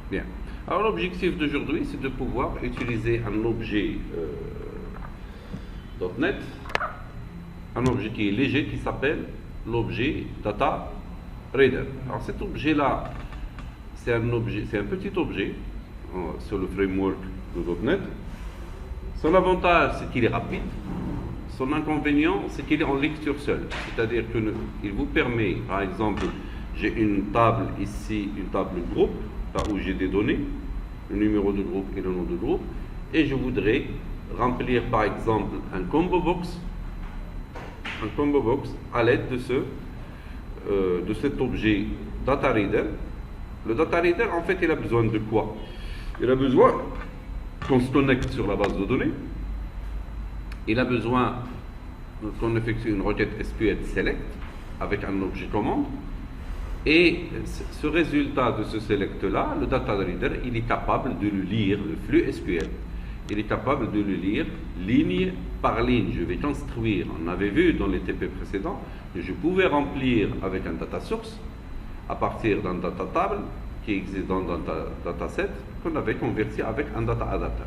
Bien. Alors l'objectif d'aujourd'hui, c'est de pouvoir utiliser un objet .NET, un objet qui est léger, qui s'appelle l'objet Data Reader. Alors cet objet-là, c'est un petit objet sur le framework de .NET. Son avantage, c'est qu'il est rapide. Son inconvénient, c'est qu'il est en lecture seule. C'est-à-dire qu'il vous permet, par exemple, j'ai une table ici, une table groupe, là où j'ai des données, le numéro de groupe et le nom de groupe, et je voudrais remplir, par exemple, un combo box à l'aide de cet objet Data Reader. Le Data Reader, en fait, il a besoin de quoi? Il a besoin qu'on se connecte sur la base de données. Il a besoin qu'on effectue une requête SQL select avec un objet commande. Et ce résultat de ce select-là, le Data Reader, il est capable de le lire, le flux SQL. Il est capable de le lire ligne par ligne. Je vais construire, on avait vu dans les TP précédents, que je pouvais remplir avec un data source à partir d'un data table qui existe dans un dataset qu'on avait converti avec un data adapter.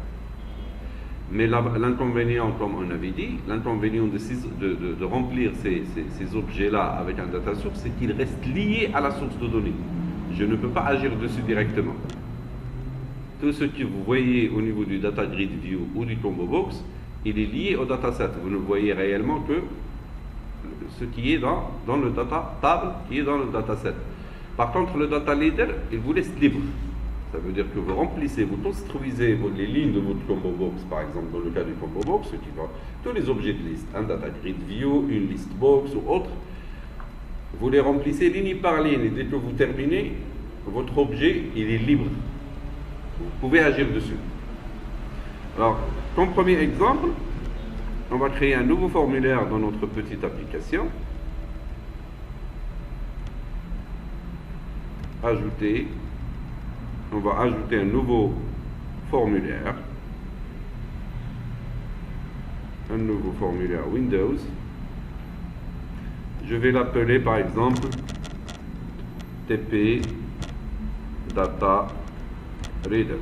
Mais l'inconvénient, comme on avait dit, l'inconvénient de remplir ces objets-là avec un data source, c'est qu'ils restent liés à la source de données. Je ne peux pas agir dessus directement. Tout ce que vous voyez au niveau du data grid view ou du combo box, il est lié au dataset. Vous ne voyez réellement que ce qui est dans le data table, qui est dans le dataset. Par contre, le data leader, il vous laisse libre. Ça veut dire que vous remplissez, vous construisez les lignes de votre combo box, par exemple dans le cas du combo box, tous les objets de liste, un data grid view, une list box ou autre, vous les remplissez ligne par ligne et dès que vous terminez, votre objet il est libre. Vous pouvez agir dessus. Alors, comme premier exemple, on va créer un nouveau formulaire dans notre petite application. On va ajouter un nouveau formulaire. Un nouveau formulaire Windows. Je vais l'appeler par exemple TP Data Reader.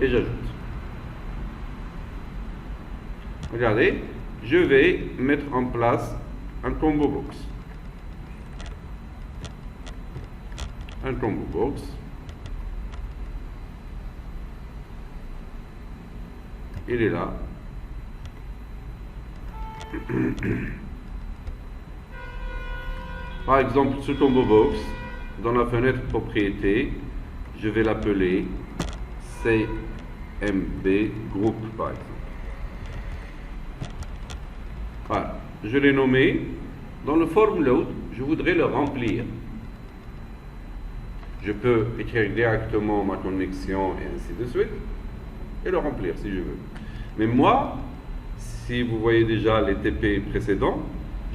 Et j'ajoute. Regardez, je vais mettre en place un combo box. Un combo box. Il est là. Par exemple, ce combo box, dans la fenêtre propriété, je vais l'appeler CMB Group, par exemple. Voilà, je l'ai nommé. Dans le form load, je voudrais le remplir. Je peux écrire directement ma connexion et ainsi de suite, et le remplir si je veux. Mais moi, si vous voyez déjà les TP précédents,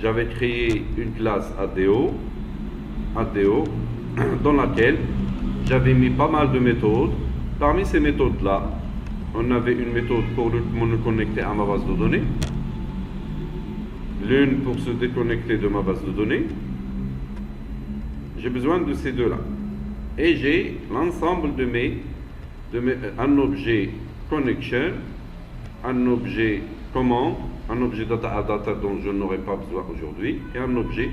j'avais créé une classe ADO, dans laquelle j'avais mis pas mal de méthodes. Parmi ces méthodes-là, on avait une méthode pour me connecter à ma base de données, l'une pour se déconnecter de ma base de données. J'ai besoin de ces deux-là. Et j'ai l'ensemble de un objet connection, un objet command, un objet data adapter dont je n'aurai pas besoin aujourd'hui, et un objet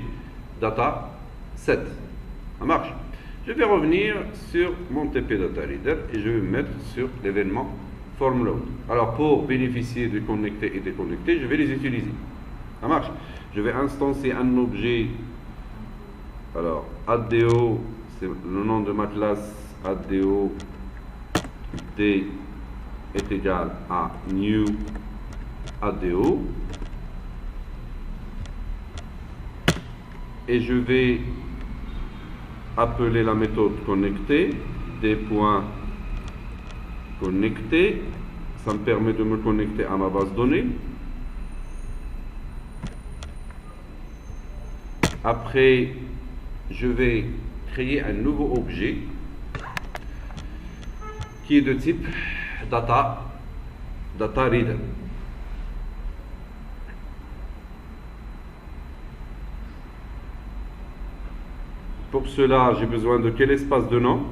data set. Ça marche. Je vais revenir sur mon TP Data Reader et je vais me mettre sur l'événement form load. Alors pour bénéficier de connecter et déconnecter, je vais les utiliser. Ça marche. Je vais instancier un objet. Alors ADO, c'est le nom de ma classe. ADO D est égal à new ADO. Et je vais appeler la méthode connecter, d.connecter. Ça me permet de me connecter à ma base de données. Après, je vais créer un nouveau objet qui est de type data reader. Pour cela, j'ai besoin de quel espace de nom?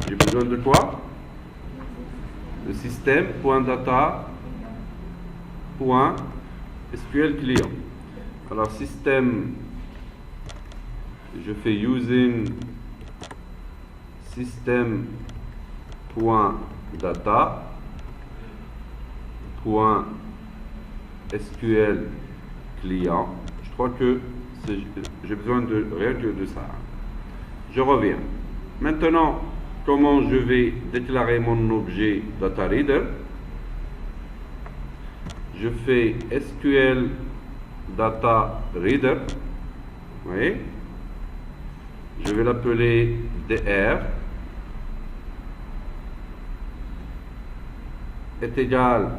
J'ai besoin de quoi? Le système.data.SQL client. Alors système, je fais using système.data.SQL client. Je crois que j'ai besoin de rien que de ça. Je reviens. Maintenant, comment je vais déclarer mon objet DataReader? Je fais SQL DataReader. Oui. Je vais l'appeler DR est égal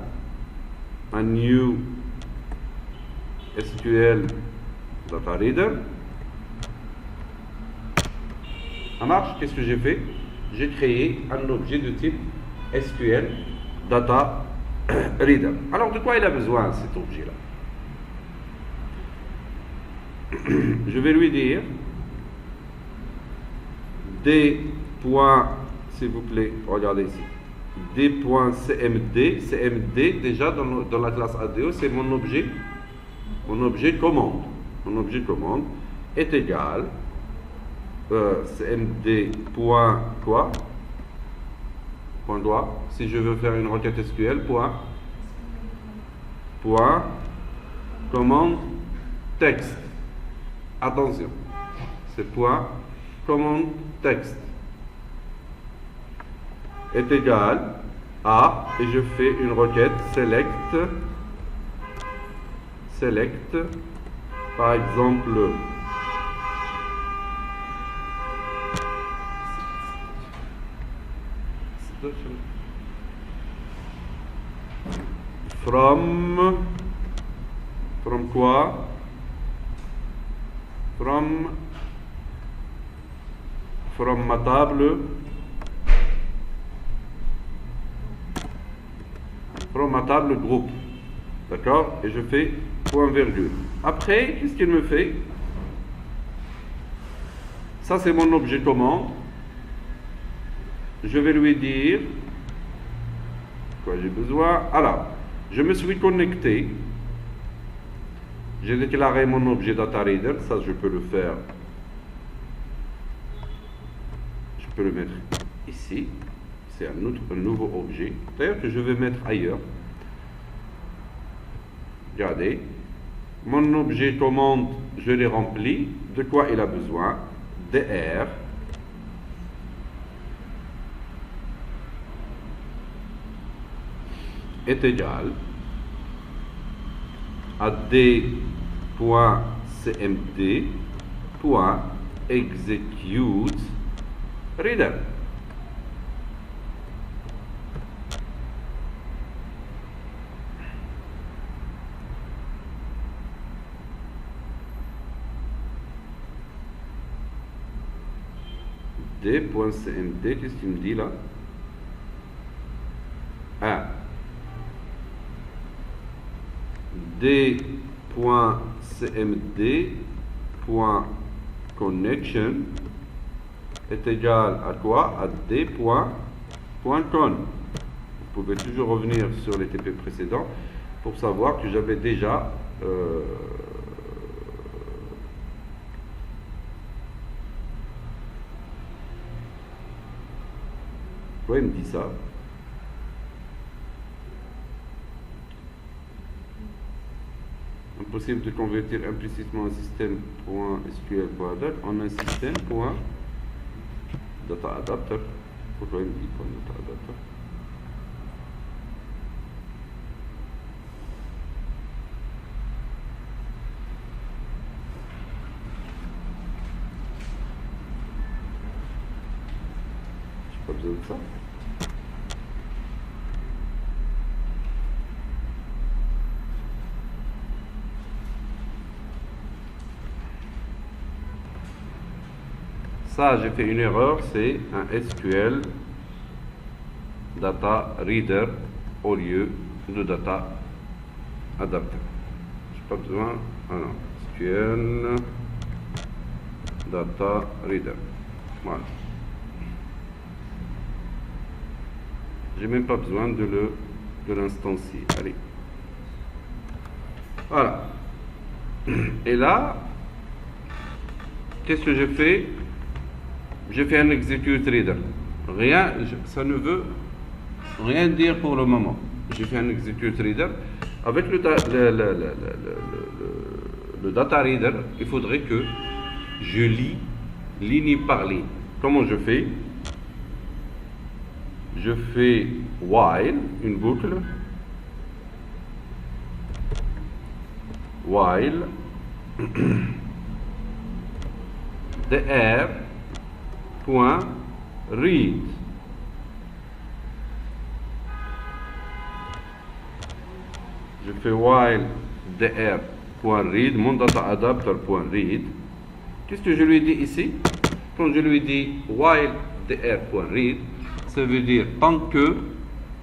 à new SQL DataReader. Ça marche? Qu'est-ce que j'ai fait? J'ai créé un objet de type SQL DataReader. Alors, de quoi il a besoin cet objet-là? Je vais lui dire s'il vous plaît, regardez ici, d.cmd, cmd déjà dans la classe ADO, c'est mon objet commande. Mon objet commande est égal cmd point quoi? Point droit. Si je veux faire une requête SQL, point commande texte. Attention, c'est point commande texte est égal à, et je fais une requête select, par exemple, from quoi? From ma table, groupe. D'accord? Et je fais point virgule. Après, qu'est-ce qu'il me fait? Ça, c'est mon objet commande. Je vais lui dire quoi j'ai besoin. Alors, je me suis connecté. J'ai déclaré mon objet DataReader. Ça, je peux le faire. Je peux le mettre ici. C'est un nouveau objet. D'ailleurs, que je vais mettre ailleurs. Regardez. Mon objet commande, je l'ai rempli. De quoi il a besoin? DR. Est égal à d.cmd.execute reader. d.cmd, qu'est-ce qu'il me dit là? Ah. d.cmd.connection est égal à quoi? À d.con. Vous pouvez toujours revenir sur les TP précédents pour savoir que j'avais déjà pourquoi il me dit ça? Impossible de convertir implicitement un système.sql.doc en un système.dataadapter. Pourquoi il me dit .dataadapter? J'ai pas besoin de ça. Ça, j'ai fait une erreur, c'est un SQL DataReader au lieu de data adapter. Je n'ai pas besoin. Ah non, SQL data reader. Voilà. J'ai même pas besoin de l'instancier. Allez. Voilà. Et là, qu'est-ce que je fais? Je fais un execute reader. Rien, ça ne veut rien dire pour le moment. J'ai fait un execute reader. Avec le data reader, il faudrait que je lis ligne par ligne. Comment je fais? Je fais while, une boucle, while dr point read. Je fais while dr point read, mon data adapter point read. Qu'est-ce que je lui dis ici? Quand je lui dis while dr point read, ça veut dire tant que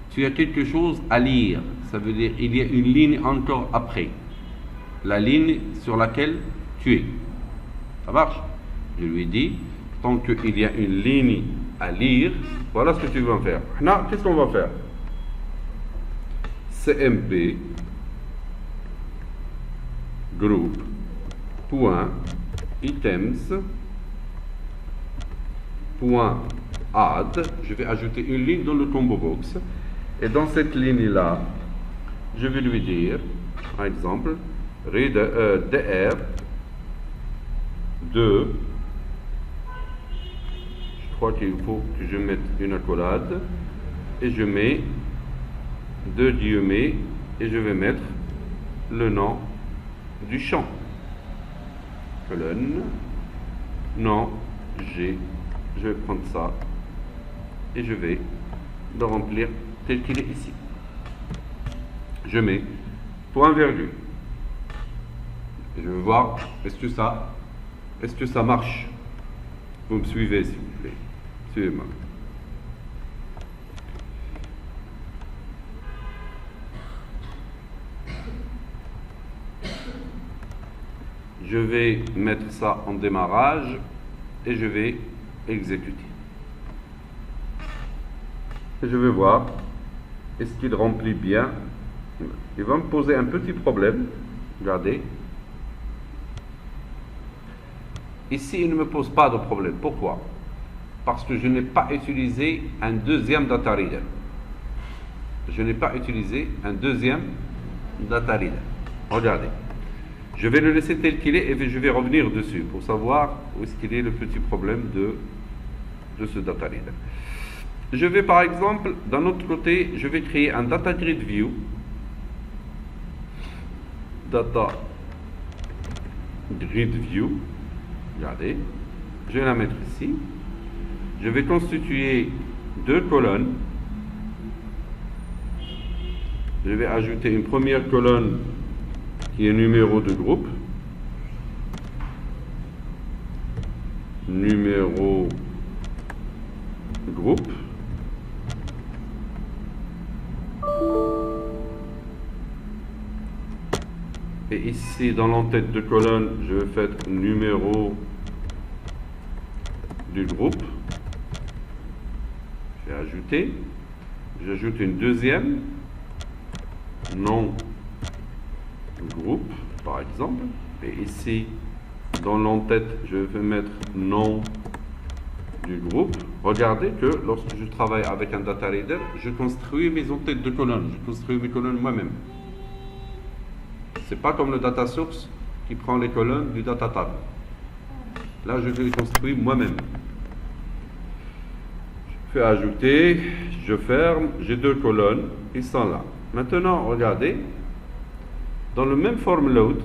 tu as quelque chose à lire, ça veut dire il y a une ligne encore après la ligne sur laquelle tu es. Ça marche? Je lui dis tant qu'il y a une ligne à lire, voilà ce que tu vas faire. Maintenant, qu'est-ce qu'on va faire? CMP group point items point add. Je vais ajouter une ligne dans le combo box, et dans cette ligne là je vais lui dire par exemple dr 2. Je crois qu'il faut que je mette une accolade et je mets 2 guillemets et je vais mettre le nom du champ. Colonne, nom, G. Je vais prendre ça et je vais le remplir tel qu'il est ici. Je mets point virgule. Je vais voir est-ce que ça marche. Vous me suivez s'il vous plaît. Suivez-moi. Je vais mettre ça en démarrage et je vais exécuter. Et je vais voir est-ce qu'il remplit bien. Il va me poser un petit problème. Regardez. Ici, il ne me pose pas de problème. Pourquoi? Parce que je n'ai pas utilisé un deuxième data reader. Je n'ai pas utilisé un deuxième data reader. Regardez. Je vais le laisser tel qu'il est et je vais revenir dessus pour savoir où est-ce qu'il est le petit problème de ce data reader. Je vais par exemple, d'un autre côté, je vais créer un data grid view. Data grid view. Regardez. Je vais la mettre ici. Je vais constituer 2 colonnes. Je vais ajouter une première colonne qui est numéro de groupe. Numéro groupe. Et ici, dans l'entête de colonne, je vais faire numéro du groupe. Je vais ajouter. J'ajoute une deuxième. Nom du groupe, par exemple. Et ici, dans l'entête, je vais mettre nom du groupe. Regardez que lorsque je travaille avec un data reader, je construis mes entêtes de colonnes. Je construis mes colonnes moi-même. C'est pas comme le data source qui prend les colonnes du data table. Là, je les construis moi-même. Je fais ajouter, je ferme, j'ai 2 colonnes, ils sont là. Maintenant, regardez, dans le même form load,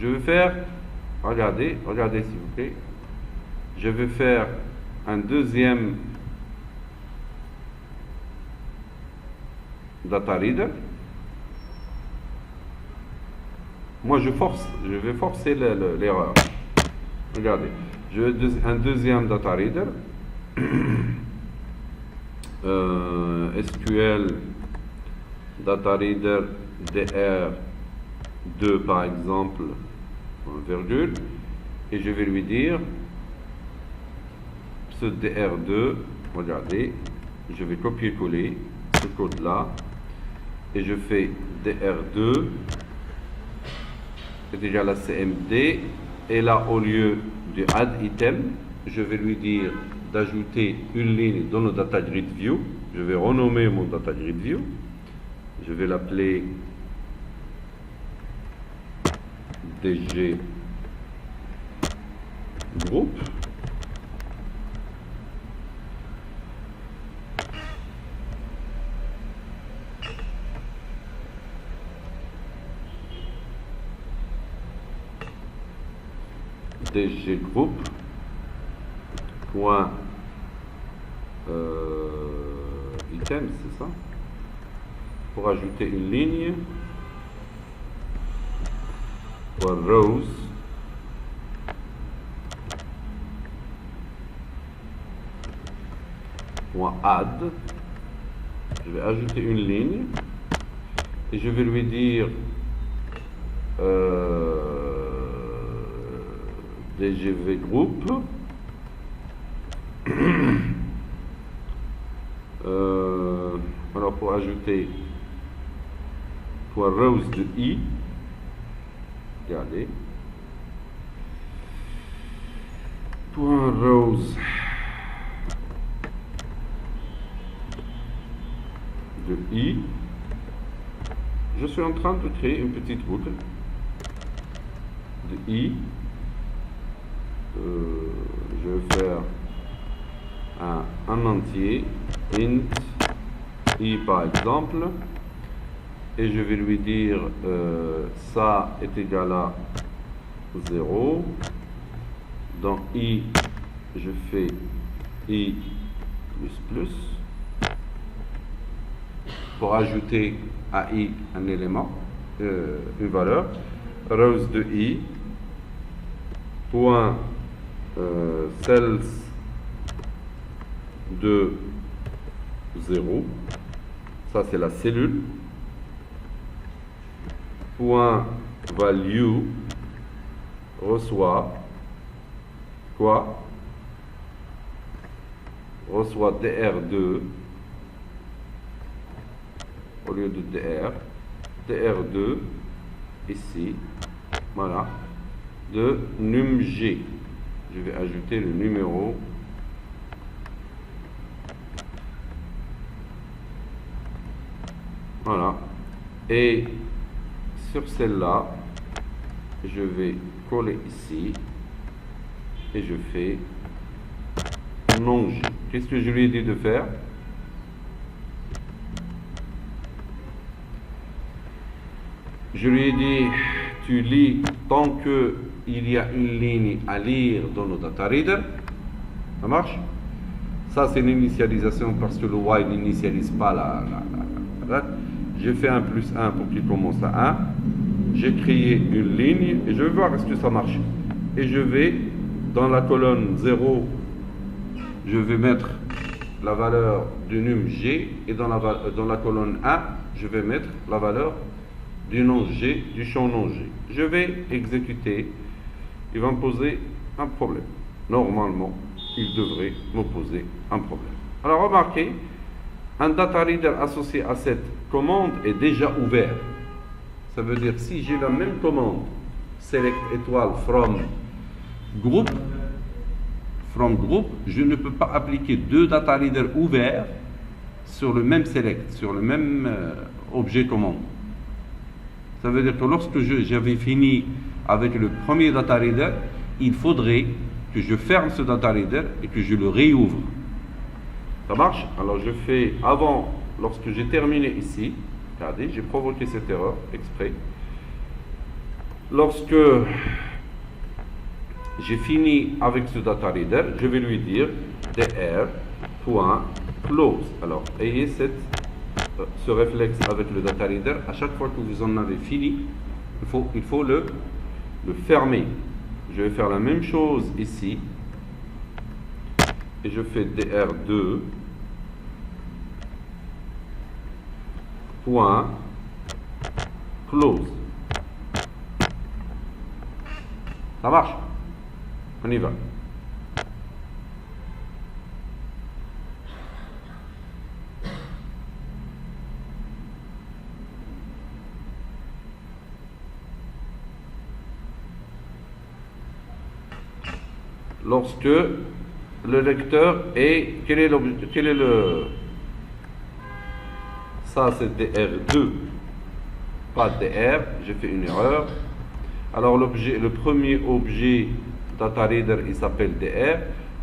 je vais faire, regardez s'il vous plaît, je vais faire un deuxième data reader. Moi, je vais forcer l'erreur. Regardez, je vais un deuxième data reader. SQL Data Reader DR2 par exemple, virgule, et je vais lui dire ce DR2, regardez, je vais copier-coller ce code-là et je fais DR2 c'est déjà la CMD, et là au lieu de add item, je vais lui dire d'ajouter une ligne dans le data grid view. Je vais renommer mon data grid view, je vais l'appeler DG group. DG group point item, c'est ça, pour ajouter une ligne, pour rows point add, je vais ajouter une ligne et je vais lui dire DGV group alors pour ajouter point rows de i, regardez, point rows de i, je suis en train de créer une petite boucle de i. Je vais faire un entier int i par exemple, et je vais lui dire ça est égal à 0. Dans i je fais i plus pour ajouter à i un élément, une valeur, rows de i point cells de 0, ça c'est la cellule, point value reçoit quoi, reçoit dr2 au lieu de dr2 ici, voilà, de numg. Je vais ajouter le numéro voilà, et sur celle-là je vais coller ici et je fais non G. Qu'est-ce que je lui ai dit de faire? Je lui ai dit tu lis tant que il y a une ligne à lire dans le data reader. Ça marche? Ça c'est une initialisation parce que le while n'initialise pas la. J'ai fait un plus 1 pour qu'il commence à 1. J'ai créé une ligne et je vais voir est-ce que ça marche. Et je vais dans la colonne 0, je vais mettre la valeur du num G, et dans la colonne 1, je vais mettre la valeur du nom G, du champ nom G. Je vais exécuter, il va me poser un problème. Normalement, il devrait me poser un problème. Alors remarquez, un data reader associé à cette commande est déjà ouvert. Ça veut dire si j'ai la même commande, select étoile from group, je ne peux pas appliquer deux data readers ouverts sur le même select, sur le même objet commande. Ça veut dire que lorsque j'avais fini avec le premier data reader, il faudrait que je ferme ce data reader et que je le réouvre. Ça marche? Alors je fais avant, lorsque j'ai terminé ici, regardez, j'ai provoqué cette erreur exprès. Lorsque j'ai fini avec ce data reader, je vais lui dire dr.close. Alors ayez ce réflexe avec le data reader. À chaque fois que vous en avez fini, il faut le fermer. Je vais faire la même chose ici et je fais dr2 point close. Ça marche? On y va. Lorsque le lecteur est... Quel est le... Ça, c'est DR2, pas DR, j'ai fait une erreur. Alors, le premier objet DataReader, il s'appelle DR.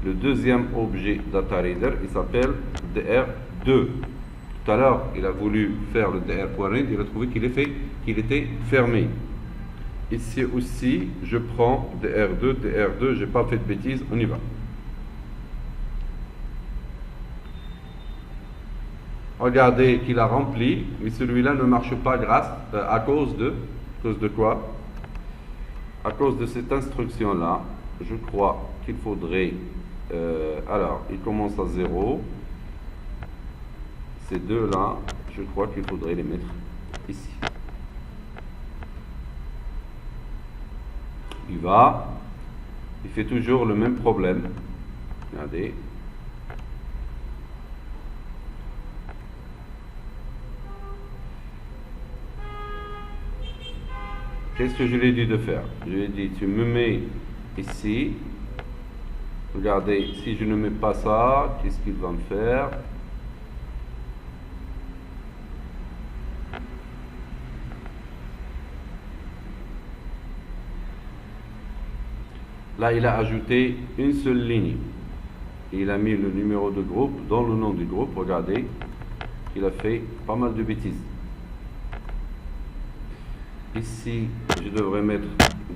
Le deuxième objet DataReader, il s'appelle DR2. Tout à l'heure, il a voulu faire le DR.read, il a trouvé qu'il était fermé. Ici aussi, je prends DR2, j'ai pas fait de bêtises, on y va. Regardez qu'il a rempli, mais celui-là ne marche pas à cause de quoi? À cause de cette instruction-là, je crois qu'il faudrait... alors, il commence à 0. Ces deux-là, je crois qu'il faudrait les mettre ici. Il fait toujours le même problème. Regardez. Qu'est-ce que je lui ai dit de faire? Je lui ai dit, tu me mets ici. Regardez, si je ne mets pas ça, qu'est-ce qu'il va me faire? Là, il a ajouté une seule ligne. Il a mis le numéro de groupe dans le nom du groupe. Regardez, il a fait pas mal de bêtises. Ici, je devrais mettre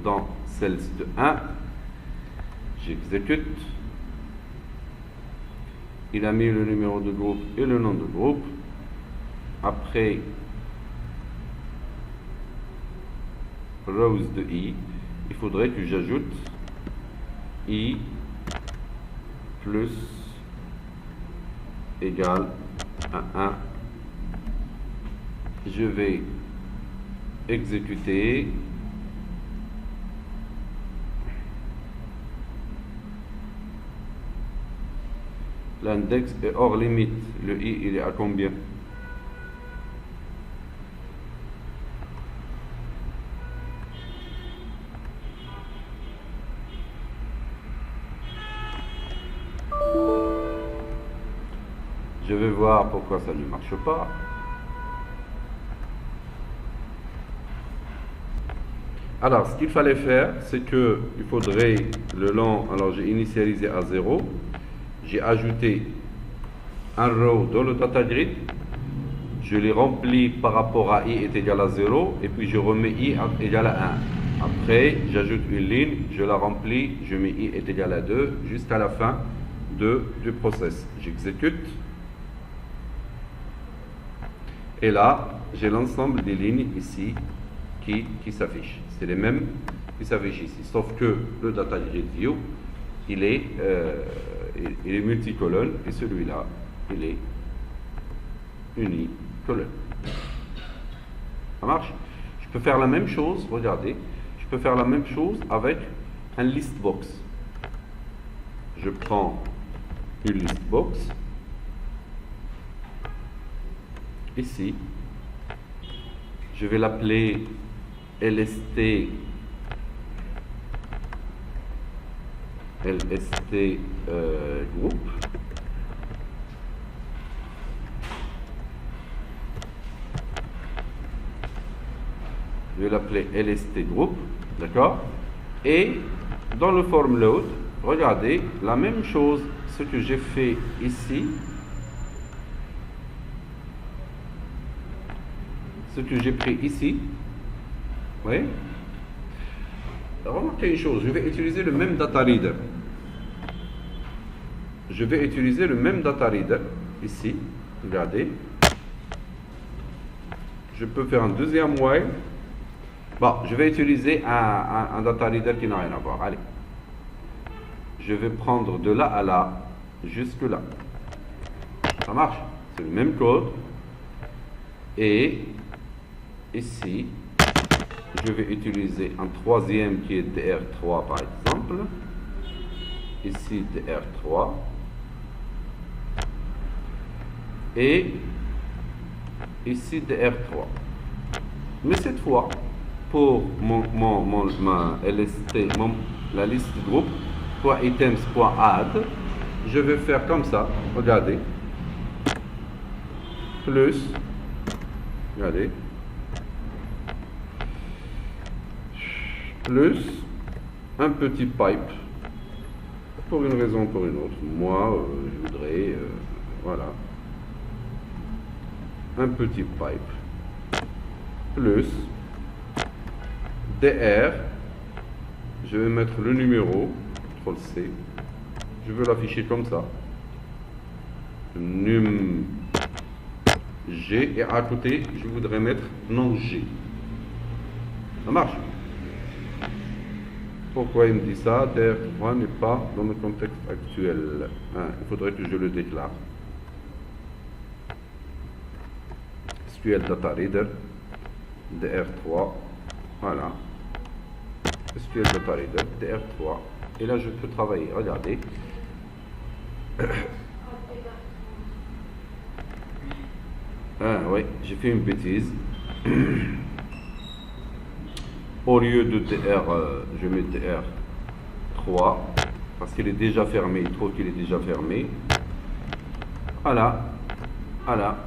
dans celle de 1. J'exécute. Il a mis le numéro de groupe et le nom de groupe. Après, rows de i, il faudrait que j'ajoute i plus égale à 1. Je vais exécuter. L'index est hors limite. Le i, il est à combien? Je vais voir pourquoi ça ne marche pas. Alors, ce qu'il fallait faire, c'est que il faudrait le long. Alors, j'ai initialisé à 0. J'ai ajouté un row dans le data grid. Je l'ai rempli par rapport à i est égal à 0. Et puis, je remets i égal à 1. Après, j'ajoute une ligne. Je la remplis. Je mets i est égal à 2 jusqu'à la fin du process. J'exécute. Et là, j'ai l'ensemble des lignes ici qui s'affichent. C'est les mêmes qui s'affichent ici. Sauf que le data grid view, il est multicolonne et celui-là, il est unicolonne. Ça marche? Je peux faire la même chose, regardez. Je peux faire la même chose avec un list box. Je prends une list box. Ici, je vais l'appeler LST group. Je vais l'appeler LST group, d'accord? Et dans le form load, regardez la même chose, ce que j'ai fait ici. Ce que j'ai pris ici, oui. Remarquez une chose, je vais utiliser le même data reader. Je vais utiliser le même data reader ici. Regardez. Je peux faire un deuxième while. Bon, je vais utiliser un data reader qui n'a rien à voir. Allez. Je vais prendre de là à là, jusque là. Ça marche. C'est le même code. Et ici, je vais utiliser un troisième qui est DR3 par exemple. Ici DR3. Et ici DR3. Mais cette fois, pour ma LST, la liste de groupe, .items.add, je vais faire comme ça, regardez, plus, regardez, plus un petit pipe, pour une raison ou pour une autre. Moi, je voudrais, voilà, un petit pipe, plus DR, je vais mettre le numéro, CTRL-C, je veux l'afficher comme ça, num G, et à côté, je voudrais mettre non G. Ça marche? Pourquoi il me dit ça? DR3 n'est pas dans le contexte actuel. Il faudrait que je le déclare. SQL Data Reader, DR3, voilà. SQL Data Reader, DR3. Et là, je peux travailler. Regardez. Oui, j'ai fait une bêtise. Au lieu de DR, je mets DR3 parce qu'il est déjà fermé. Il trouve qu'il est déjà fermé. Voilà. Voilà.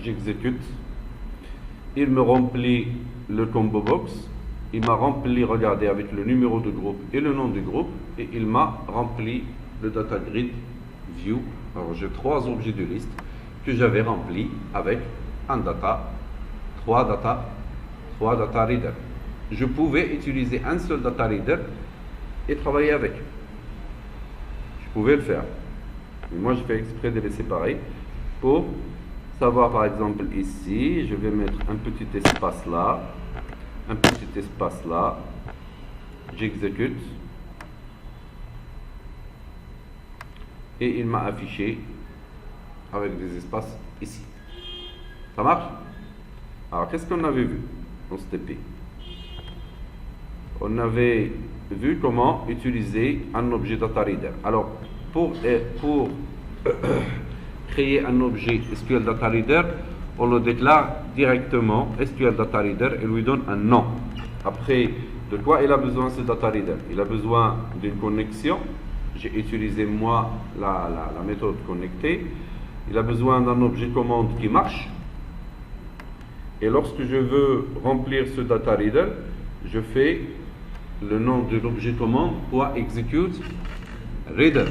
J'exécute. Il me remplit le combo box. Il m'a rempli, regardez, avec le numéro de groupe et le nom du groupe. Et il m'a rempli le data grid view. Alors j'ai 3 objets de liste que j'avais remplis avec un data, 3 data reader. Je pouvais utiliser un seul data reader et travailler avec. Je pouvais le faire. Mais moi, je fais exprès de les séparer pour savoir, par exemple, ici, je vais mettre un petit espace là, un petit espace là, j'exécute et il m'a affiché avec des espaces ici. Ça marche? Alors, qu'est-ce qu'on avait vu dans ce TP? On avait vu comment utiliser un objet data reader. Alors, pour créer un objet SQL Data Reader, on le déclare directement SQL Data Reader et lui donne un nom. Après, de quoi il a besoin ce Data Reader? Il a besoin d'une connexion. J'ai utilisé moi la méthode connectée. Il a besoin d'un objet commande qui marche. Et lorsque je veux remplir ce Data Reader, je fais le nom de l'objet commande .execute reader.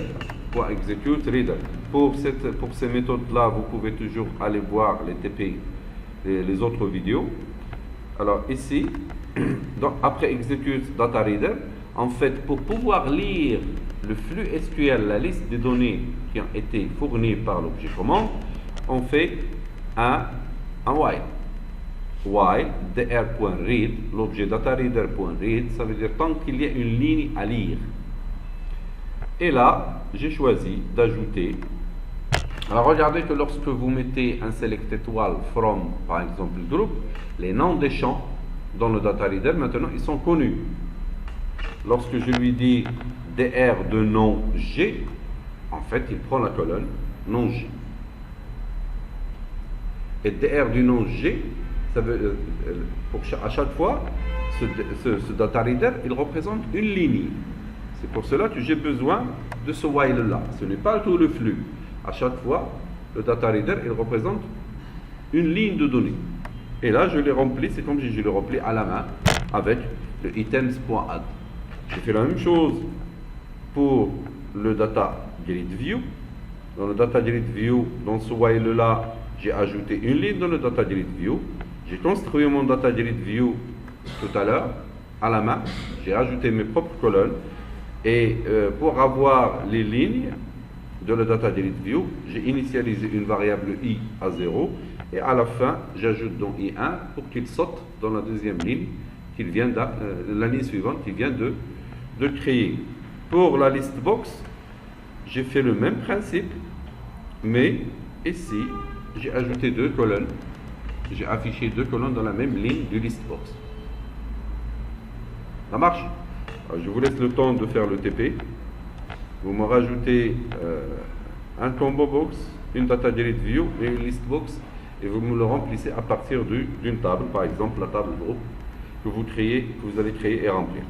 .execute reader. Pour ces méthodes-là, vous pouvez toujours aller voir les TP, les autres vidéos. Alors ici, donc, après execute data reader, en fait, pour pouvoir lire le flux SQL, la liste des données qui ont été fournies par l'objet commande, on fait un while. While dr.read, l'objet datareader.read, ça veut dire tant qu'il y a une ligne à lire. Et là, j'ai choisi d'ajouter. Alors regardez que lorsque vous mettez un select étoile from, par exemple, group, les noms des champs dans le data reader, maintenant, ils sont connus. Lorsque je lui dis dr de nom G, en fait, il prend la colonne nom G. Et dr du nom G, ça veut, à chaque fois, ce data reader, il représente une ligne. C'est pour cela que j'ai besoin de ce while-là. Ce n'est pas tout le flux. À chaque fois, le data reader, il représente une ligne de données. Et là, je l'ai rempli, c'est comme si je l'ai rempli à la main avec le items.add. J'ai fait la même chose pour le data grid view. Dans le data grid view, dans ce while-là, j'ai ajouté une ligne dans le data grid view. J'ai construit mon data grid view tout à l'heure à la main. J'ai ajouté mes propres colonnes. Et pour avoir les lignes de la data grid view, j'ai initialisé une variable i à 0 et à la fin, j'ajoute donc i1 pour qu'il saute dans la deuxième ligne, la ligne suivante qu'il vient de créer. Pour la list box, j'ai fait le même principe, mais ici, j'ai ajouté 2 colonnes j'ai affiché 2 colonnes dans la même ligne du listbox. Ça marche? Alors, je vous laisse le temps de faire le TP. Vous me rajoutez un combo box, une data delete view et une listbox, et vous me le remplissez à partir d'une table, par exemple la table groupe que vous allez créer et remplir.